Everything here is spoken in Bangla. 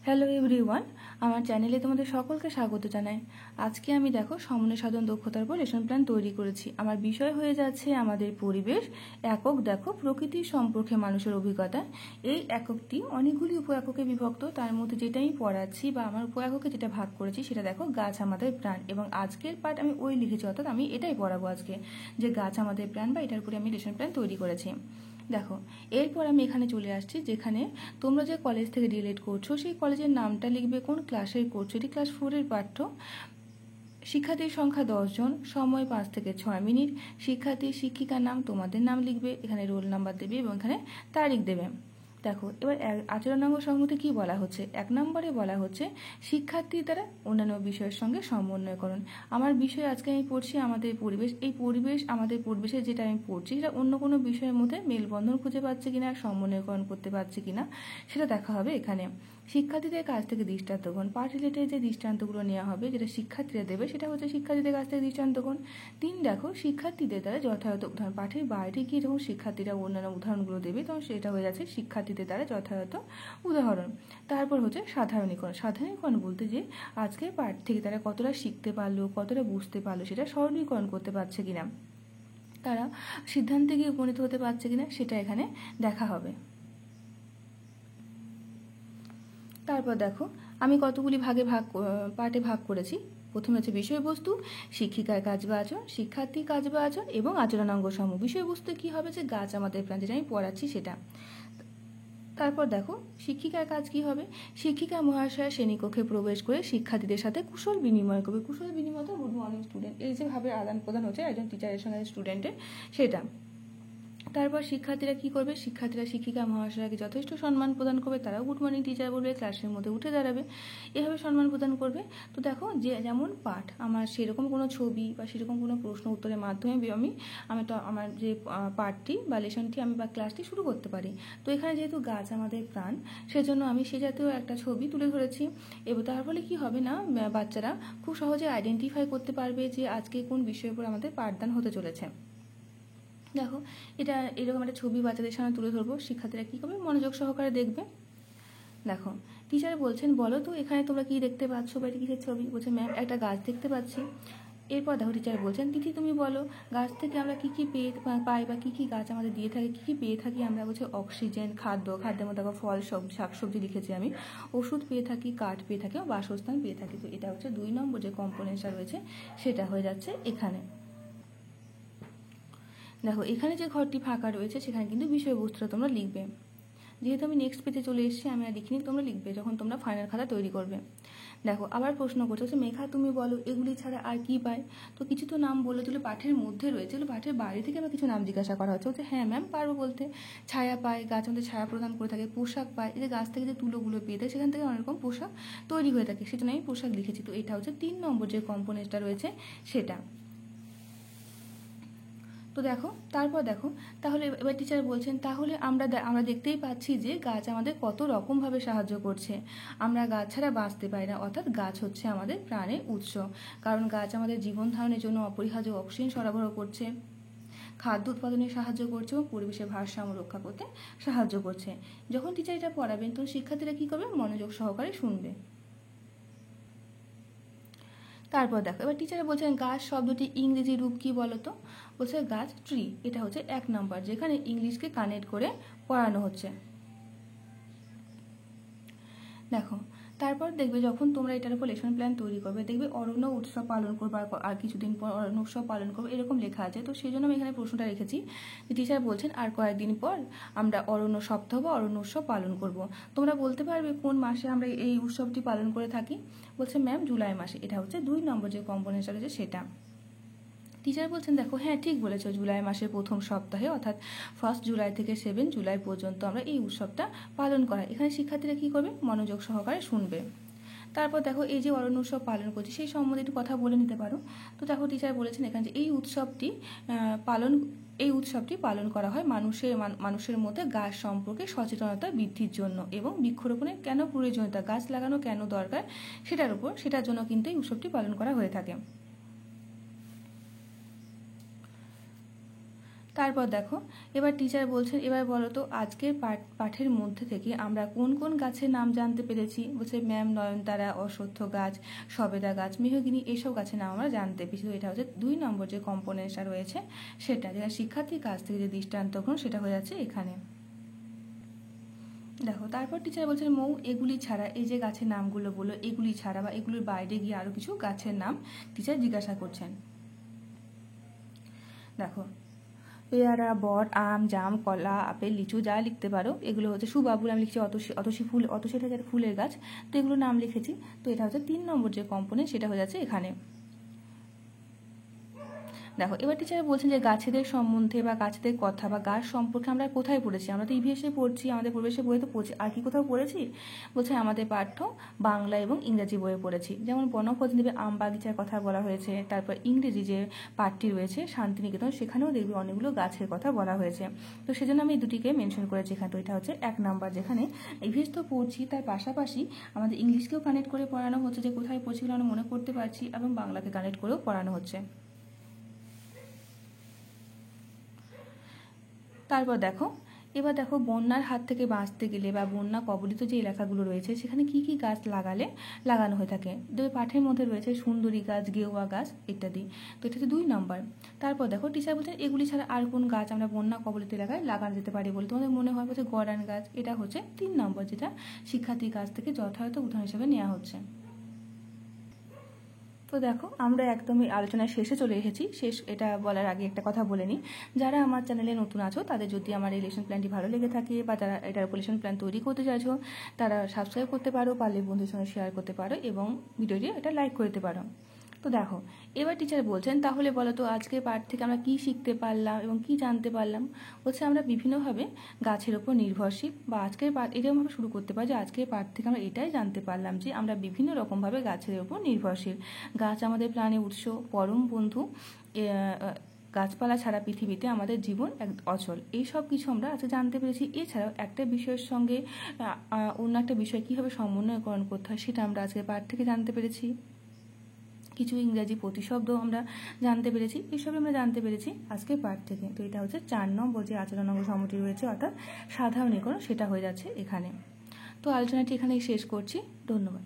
হ্যালো এভরিওয়ান, আমার চ্যানেলে তোমাদের সকলকে স্বাগত জানাই। আজকে আমি দেখো সমন্বয় সাধন দক্ষতার উপর লেসন প্ল্যান তৈরি করেছি। আমার বিষয় হয়ে যাচ্ছে আমাদের পরিবেশ। একক দেখো প্রকৃতির সম্পর্কে মানুষের অভিজ্ঞতা। এই এককটি অনেকগুলি উপ এককে বিভক্ত, তার মধ্যে যেটা আমি পড়াচ্ছি বা আমার উপ এককে যেটা ভাগ করেছি সেটা দেখো গাছ আমাদের প্রাণ। এবং আজকের পার্ট আমি ওই লিখেছি, অর্থাৎ আমি এটাই পড়াবো আজকে, যে গাছ আমাদের প্রাণ বা এটার উপরে আমি লেসন প্ল্যান তৈরি করেছি। দেখো এরপর আমি এখানে চলে আসছি, যেখানে তোমরা যে কলেজ থেকে ডিএলএড করছো সেই কলেজের নামটা লিখবে, কোন ক্লাসের করছো, এটি ক্লাস 4-এর পাঠ্য। শিক্ষার্থীর সংখ্যা 10 জন, সময় 5 থেকে 6 মিনিট। শিক্ষার্থী শিক্ষিকার নাম তোমাদের নাম লিখবে, এখানে রোল নাম্বার দেবে এবং এখানে তারিখ দেবে। দেখো এবার আচরণাঙ্গ সংহতি কি বলা হচ্ছে। 1 নম্বরে বলা হচ্ছে শিক্ষার্থীর দ্বারা অন্যান্য বিষয়ের সঙ্গে সমন্বয়করণ। আমার বিষয় আজকে আমি পড়ছি আমাদের পরিবেশ। এই পরিবেশ, আমাদের পরিবেশে যেটা আমি পড়ছি সেটা অন্য কোনো বিষয়ের মধ্যে মেলবন্ধন খুঁজে পাচ্ছে কিনা, সমন্বয়করণ করতে পারছে কিনা সেটা দেখা হবে এখানে। শিক্ষার্থীদের কাছ থেকে দৃষ্টান্তগ্রহণ, পাঠ রিলেটেড যে দৃষ্টান্তগুলো নেওয়া হবে, যেটা শিক্ষার্থীরা দেবে সেটা হচ্ছে শিক্ষার্থীদের কাছ থেকে দৃষ্টান্তগ্রহণ। 3 দেখো শিক্ষার্থীদের দ্বারা যথাযথ উদাহরণ। পাঠের বাইরে গিয়ে যখন শিক্ষার্থীরা অন্যান্য উদাহরণগুলো দেবে তখন সেটা হয়ে যাচ্ছে শিক্ষার্থীদের দ্বারা যথাযথ উদাহরণ। তারপর হচ্ছে সাধারণীকরণ। সাধারণীকরণ বলতে যে আজকের পাঠ থেকে তারা কতটা শিখতে পারলো, কতটা বুঝতে পারলো, সেটা সরলীকরণ করতে পারছে কিনা, তারা সিদ্ধান্তে গিয়ে উপনীত হতে পারছে কিনা সেটা এখানে দেখা হবে। তারপর দেখো আমি কতগুলি পার্টে ভাগ করেছি। প্রথমে হচ্ছে বিষয়বস্তু, শিক্ষিকার কাজ বা আচরণ, শিক্ষার্থীর কাজ বা আচরণ এবং আচরণাঙ্গ সমূহ। বিষয়বস্তু কি হবে, যে গাছ আমাদের প্রাণ, যেটা আমি পড়াচ্ছি সেটা। তারপর দেখো শিক্ষিকার কাজ কি হবে, শিক্ষিকা মহাশয়া শ্রেণীকক্ষে প্রবেশ করে শিক্ষার্থীদের সাথে কুশল বিনিময় করবে। কুশল বিনিময় তো গুড মর্নিং স্টুডেন্ট, এই যেভাবে আদান প্রদান হচ্ছে একজন টিচারের সঙ্গে স্টুডেন্টের, সেটা। তারপর শিক্ষার্থীরা কি করবে, শিক্ষার্থীরা শিক্ষিকা মহাশয়াকে যথেষ্ট সম্মান প্রদান করবে, তারাও গুড মর্নিং টিচার বলবে, ক্লাসের মধ্যে উঠে দাঁড়াবে, এভাবে সম্মান প্রদান করবে। তো দেখো যে যেমন পাঠ, আমার সেরকম কোনো ছবি বা সেরকম কোনো প্রশ্ন উত্তরের মাধ্যমে আমি তো আমার যে পাঠটি বা লেসনটি আমি বা ক্লাসটি শুরু করতে পারি। তো এখানে যেহেতু গাছ আমাদের প্রাণ, সেজন্য আমি সে জাতীয় একটা ছবি তুলে ধরেছি। এবং তার ফলে কি হবে না, বাচ্চারা খুব সহজে আইডেন্টিফাই করতে পারবে যে আজকে কোন বিষয়ের উপর আমাদের পাঠদান হতে চলেছে। দেখো এটা এরকম একটা ছবি বাচ্চাদের সামনে তুলে ধরবো, শিক্ষার্থীরা কী করবে, মনোযোগ সহকারে দেখবে। দেখো টিচার বলছেন, বলো তো এখানে তোমরা কি দেখতে পাচ্ছ বা এটা কিসের ছবি। বলছে ম্যাম একটা গাছ দেখতে পাচ্ছি। এরপর দেখো টিচার বলছেন, তিথি তুমি বলো গাছ থেকে আমরা কী কী পাই বা কী কী গাছ আমাদের দিয়ে থাকে, কী কী পেয়ে থাকি আমরা। বলছে অক্সিজেন, খাদ্যের মধ্যে দেখো ফল, শাকসবজি লিখেছি আমি, ওষুধ পেয়ে থাকি, কাঠ পেয়ে থাকি, বাসস্থান পেয়ে থাকি। তো এটা হচ্ছে 2 নম্বর যে কম্পোনেন্টসটা রয়েছে সেটা হয়ে যাচ্ছে এখানে। দেখো এখানে যে ঘরটি ফাঁকা রয়েছে সেখানে কিন্তু বিষয়বস্তুটা তোমরা লিখবে। যেহেতু আমি নেক্সট পেজে চলে এসেছি, আমি আর লিখিনি, তোমরা লিখবে যখন তোমরা ফাইনাল খাতা তৈরি করবে। দেখো আবার প্রশ্ন করছে যে মেঘা তুমি বলো এগুলি ছাড়া আর কি পায়। তো কিছু তো নাম বলে, যেগুলো পাঠের মধ্যে রয়েছে, যেগুলো পাঠের বাইরে থেকে আবার কিছু নাম জিজ্ঞাসা করা হচ্ছে। বলছে হ্যাঁ ম্যাম পারবো বলতে। ছায়া পায়, গাছ আমাদের ছায়া প্রদান করে থাকে। পোশাক পায়, এই যে গাছ থেকে যে তুলোগুলো পেয়ে থাকে সেখান থেকে অনেক রকম পোশাক তৈরি হয়ে থাকে, সেজন্য আমি পোশাক লিখেছি। তো এটা হচ্ছে 3 নম্বর যে কম্পোনেন্টটা রয়েছে সেটা। তো দেখো তারপর দেখো তাহলে এবার টিচার বলছেন, তাহলে আমরা দেখতেই পাচ্ছি যে গাছ আমাদের কত রকমভাবে সাহায্য করছে। আমরা গাছ ছাড়া বাঁচতে পারি না, অর্থাৎ গাছ হচ্ছে আমাদের প্রাণের উৎস। কারণ গাছ আমাদের জীবন ধারণের জন্য অপরিহার্য অক্সিজেন সরবরাহ করছে, খাদ্য উৎপাদনে সাহায্য করছে এবং পরিবেশের ভারসাম্য রক্ষা করতে সাহায্য করছে। যখন টিচার এটা পড়াবেন তখন শিক্ষার্থীরা কী করবে, মনোযোগ সহকারে শুনবে। তারপর দেখো এবার টিচার বলছেন গাছ শব্দটি ইংরেজি রূপ কি বলো তো। বলছে গাছ ট্রি, এটা হচ্ছে 1 নম্বর, যেখানে ইংলিশকে কানেক্ট করে পড়ানো হচ্ছে। দেখো তারপর দেখবে যখন তোমরা এটার উপর লেসন প্ল্যান তৈরি করবে, দেখবে অরণ্য উৎসব পালন করবে, আর কিছুদিন পর অরণ্য উৎসব পালন করবে, এরকম লেখা আছে। তো সেই জন্য আমি এখানে প্রশ্নটা রেখেছি যে টিচার বলছেন আর কয়েকদিন পর আমরা অরণ্য সপ্তাহ বা অরণ্য উৎসব পালন করব। তোমরা বলতে পারবে কোন মাসে আমরা এই উৎসবটি পালন করে থাকি। বলছে ম্যাম জুলাই মাসে, এটা হচ্ছে 2 নম্বর যে কম্পোনেন্টটা রয়েছে সেটা। টিচার বলছেন দেখো হ্যাঁ ঠিক বলেছো, জুলাই মাসের প্রথম সপ্তাহে, অর্থাৎ 1 জুলাই থেকে 7 জুলাই পর্যন্ত আমরা এই উৎসবটা পালন করা। এখানে শিক্ষার্থীরা কী করবে, মনোযোগ সহকারে শুনবে। তারপর দেখো এই যে অরণ্য উৎসব পালন করছি সেই সম্বন্ধে একটু কথা বলে নিতে পারো। তো দেখো টিচার বলেছেন এখানে যে এই উৎসবটি পালন করা হয় মানুষের মধ্যে গাছ সম্পর্কে সচেতনতা বৃদ্ধির জন্য এবং বৃক্ষরোপণের কেন প্রয়োজনীয়তা, গাছ লাগানো কেন দরকার সেটার জন্য কিন্তু এই উৎসবটি পালন করা হয়ে থাকে। তারপর দেখো এবার টিচার বলছেন, এবার বলো তো আজকের পাঠের মধ্যে থেকে আমরা কোন কোন গাছের নাম জানতে পেরেছি। বলছে ম্যাম নয়নতারা, অশ্বত্থ গাছ, সবেদা গাছ, মেহগিনি, এইসব গাছের নাম আমরা জানতে পেরেছি। তো এটা হচ্ছে 2 নম্বর যে কম্পোনেন্টসটা রয়েছে সেটা, যেটা শিক্ষার্থীর কাছ থেকে যে দৃষ্টান্ত গ্রহণ সেটা হয়ে যাচ্ছে এখানে। দেখো তারপর টিচার বলছেন মৌ এগুলি ছাড়া, এই যে গাছের নামগুলো বললো এগুলি ছাড়া বা এগুলির বাইরে গিয়ে আরও কিছু গাছের নাম টিচার জিজ্ঞাসা করছেন। দেখো পেয়ারা, বট, আম, জাম, কলা, আপেল, লিচু যা লিখতে পারো, এগুলো হচ্ছে সুবাবুল, আমি লিখছি অতসী ফুল, অতসী এটা যাতে ফুলের গাছ, তো এগুলো নাম লিখেছি। তো এটা হচ্ছে 3 নম্বর যে কম্পোনেন্ট সেটা হয়ে যাচ্ছে এখানে। দেখো এবার টিচার বলছেন যে গাছেদের সম্বন্ধে বা গাছেদের কথা বা গাছ সম্পর্কে আমরা কোথায় পড়েছি। আমরা তো ইভিএসে পড়ছি, আমাদের পরিবেশের বইয়ে তো পড়ছি, আর কি কোথাও পড়েছি। বলছে আমাদের পাঠ্য বাংলা এবং ইংরাজি বইয়ে পড়েছি। যেমন বনপঞ্চদ্বীপে আম বাগিচার কথা বলা হয়েছে, তারপর ইংরেজি যে পাঠটি রয়েছে শান্তিনিকেতন, সেখানেও দেখবি অনেকগুলো গাছের কথা বলা হয়েছে। তো সেজন্য আমি এই দুটিকে মেনশন করেছি এখানে। তো এটা হচ্ছে 1 নাম্বার, যেখানে ইভিএস তো পড়ছি তার পাশাপাশি আমাদের ইংলিশকেও কানেক্ট করে পড়ানো হচ্ছে, যে কোথায় পড়ছি আমরা মনে করতে পারছি, এবং বাংলাকে কানেক্ট করেও পড়ানো হচ্ছে। তারপর দেখো এবার দেখো বন্যার হাত থেকে বাঁচতে গেলে বা বন্যা কবলিত যে এলাকাগুলো রয়েছে সেখানে কি কি গাছ লাগানো হয়ে থাকে। পাঠের মধ্যে রয়েছে সুন্দরী গাছ, গেওয়া গাছ ইত্যাদি। তো এটা হচ্ছে 2 নম্বর। তারপর দেখো টিচার বলছেন এগুলি ছাড়া আর কোন গাছ আমরা বন্যা কবলিত এলাকায় লাগানো যেতে পারে বলে তোমাদের মনে হয়। বলছে গরান গাছ, এটা হচ্ছে 3 নম্বর, যেটা শিক্ষার্থীর কাছ থেকে যথাযথ উদাহরণ হিসেবে নেওয়া হচ্ছে। তো দেখো আমরা একদমই আলোচনার শেষে চলে এসেছি। এটা বলার আগে একটা কথা বলে নিই, যারা আমার চ্যানেলে নতুন আছো তাদের যদি আমার এই লেসন প্ল্যানটি ভালো লেগে থাকে বা যারা এটার উপর লেসন প্ল্যান তৈরি করতে চাইছো তারা সাবস্ক্রাইব করতে পারো, পারলে বন্ধুদের সঙ্গে শেয়ার করতে পারো এবং ভিডিওটি এটা লাইক করতে পারো। তো দেখো এবার টিচার বলছেন তাহলে বলো তো আজকের পাঠ থেকে আমরা কি শিখতে পারলাম এবং কি জানতে পারলাম। বলছে আমরা বিভিন্নভাবে গাছের ওপর নির্ভরশীল, বা আজকের পাঠ এরকমভাবে শুরু করতে পারি যে আজকের পাঠ থেকে আমরা এটাই জানতে পারলাম যে আমরা বিভিন্ন রকমভাবে গাছের ওপর নির্ভরশীল। গাছ আমাদের প্রাণের উৎস, পরম বন্ধু, গাছপালা ছাড়া পৃথিবীতে আমাদের জীবন এক অচল। এই সব কিছু আমরা আজকে জানতে পেরেছি। এছাড়াও একটা বিষয়ের সঙ্গে অন্য একটা বিষয় কীভাবে সমন্বয়করণ করতে হয় সেটা আমরা আজকের পাঠ থেকে জানতে পেরেছি। কিছু ইংরাজি প্রতিশব্দ আমরা জানতে পেরেছি। এসব আমরা জানতে পেরেছি আজকের পাঠ থেকে। তো এটা হচ্ছে 4 নম্বর যে আচরণাঙ্গ সমটি রয়েছে অর্থাৎ সাধারণীকরণ, সেটা হয়ে যাচ্ছে এখানে। তো আলোচনাটি এখানেই শেষ করছি। ধন্যবাদ।